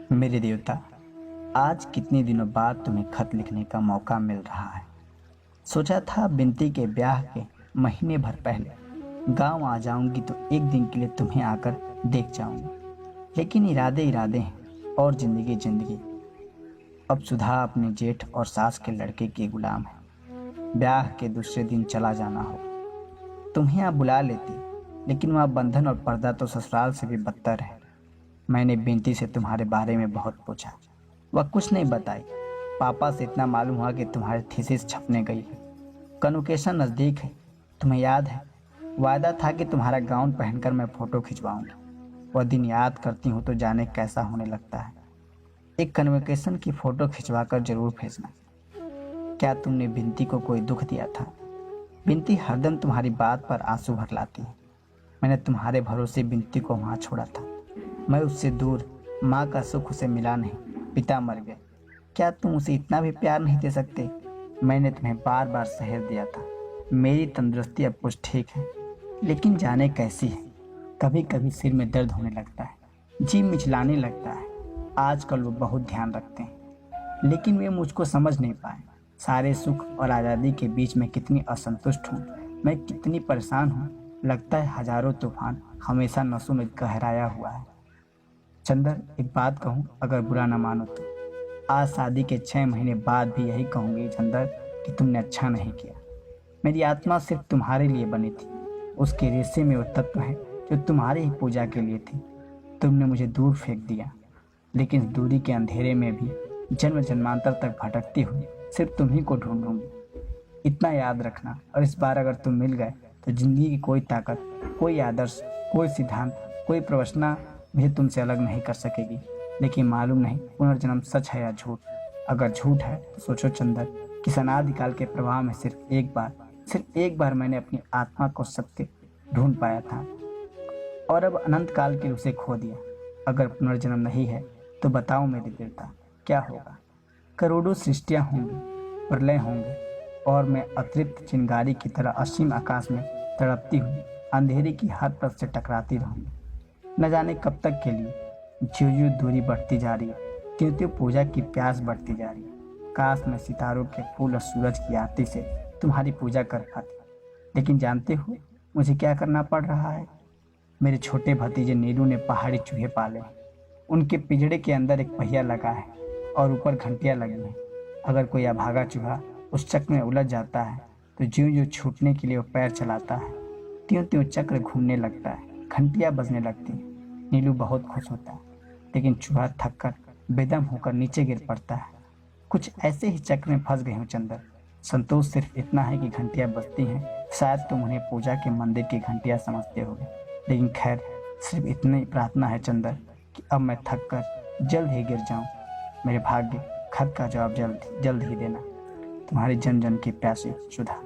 मेरे देवता, आज कितने दिनों बाद तुम्हें खत लिखने का मौका मिल रहा है। सोचा था बिनती के ब्याह के महीने भर पहले गांव आ जाऊंगी तो एक दिन के लिए तुम्हें आकर देख जाऊंगी, लेकिन इरादे इरादे हैं और जिंदगी जिंदगी। अब सुधा अपने जेठ और सास के लड़के की गुलाम है। ब्याह के दूसरे दिन चला जाना हो। तुम्हें यहाँ बुला लेती, लेकिन वहाँ बंधन और पर्दा तो ससुराल से भी बदतर है। मैंने बिनती से तुम्हारे बारे में बहुत पूछा, वह कुछ नहीं बताई। पापा से इतना मालूम हुआ कि तुम्हारी थीसिस छपने गई है। कन्वोकेशन नज़दीक है। तुम्हें याद है, वायदा था कि तुम्हारा गाउन पहनकर मैं फ़ोटो खिंचवाऊंगी। वह दिन याद करती हूँ तो जाने कैसा होने लगता है। एक कन्वोकेशन की फ़ोटो खिंचवा कर जरूर भेजना। क्या तुमने बिनती को कोई दुख दिया था? बिनती हरदम तुम्हारी बात पर आंसू भर लाती है। मैंने तुम्हारे भरोसे बिनती को वहाँ छोड़ा था। मैं उससे दूर, माँ का सुख उसे मिला नहीं, पिता मर गए। क्या तुम उसे इतना भी प्यार नहीं दे सकते? मैंने तुम्हें बार बार सहर दिया था। मेरी तंदुरुस्ती अब कुछ ठीक है, लेकिन जाने कैसी है। कभी कभी सिर में दर्द होने लगता है, जी मिचलाने लगता है। आजकल वो बहुत ध्यान रखते हैं, लेकिन वे मुझको समझ नहीं पाए। सारे सुख और आज़ादी के बीच में कितनी असंतुष्ट हूँ, मैं कितनी परेशान हूँ। लगता है हजारों तूफान हमेशा नसों में गहराया हुआ है। चंदर, एक बात कहूँ, अगर बुरा न मानो तो। आज शादी के 6 महीने बाद भी यही कहूँगी चंदर कि तुमने अच्छा नहीं किया। मेरी आत्मा सिर्फ तुम्हारे लिए बनी थी। उसके रेशे में वो तत्व है जो तुम्हारी ही पूजा के लिए थी। तुमने मुझे दूर फेंक दिया, लेकिन इस दूरी के अंधेरे में भी जन्म जन्मांतर तक भटकती हुई सिर्फ तुम्ही को ढूंढूंगी। इतना याद रखना, और इस बार अगर तुम मिल गए तो जिंदगी की कोई ताकत, कोई आदर्श, कोई सिद्धांत, कोई प्रवचना मुझे तुमसे अलग नहीं कर सकेगी। लेकिन मालूम नहीं पुनर्जन्म सच है या झूठ। अगर झूठ है तो सोचो चंदर कि अनादिकाल के प्रवाह में सिर्फ एक बार मैंने अपनी आत्मा को सत्य ढूंढ पाया था, और अब अनंत काल के उसे खो दिया। अगर पुनर्जन्म नहीं है तो बताओ मेरे देवता, क्या होगा? करोड़ों सृष्टियां होंगी, प्रलय होंगे, और मैं अतृप्त चिंगारी की तरह असीम आकाश में तड़पती हुई अंधेरे की हर तरफ से टकराती रहूंगी। न जाने कब तक के लिए। ज्यों ज्यों दूरी बढ़ती जा रही है, त्यों त्यों पूजा की प्यास बढ़ती जा रही है। काश मैं सितारों के फूल और सूरज की आरती से तुम्हारी पूजा कर पाती। लेकिन जानते हो मुझे क्या करना पड़ रहा है? मेरे छोटे भतीजे नीलू ने पहाड़ी चूहे पाले। उनके पिंजड़े के अंदर एक पहिया लगा है और ऊपर घंटियां लगी हैं। अगर कोई अभागा चूहा उस चक्र में उलझ जाता है तो ज्यों ज्यों छूटने के लिए वो पैर चलाता है, त्यों त्यों चक्र घूमने लगता है, घंटियां बजने लगती हैं। नीलू बहुत खुश होता है, लेकिन चूहा थककर बेदम होकर नीचे गिर पड़ता है। कुछ ऐसे ही चक्र में फंस गए हूँ चंदर। संतोष सिर्फ इतना है कि घंटियां बजती हैं। शायद तुम उन्हें पूजा के मंदिर की घंटियां समझते होगे, लेकिन खैर, सिर्फ इतनी प्रार्थना है चंदर कि अब मैं थक कर जल्द ही गिर जाऊं। मेरे भाग्य खत का जवाब जल्द जल्द ही देना। तुम्हारी जन जन की प्यासी सुधा।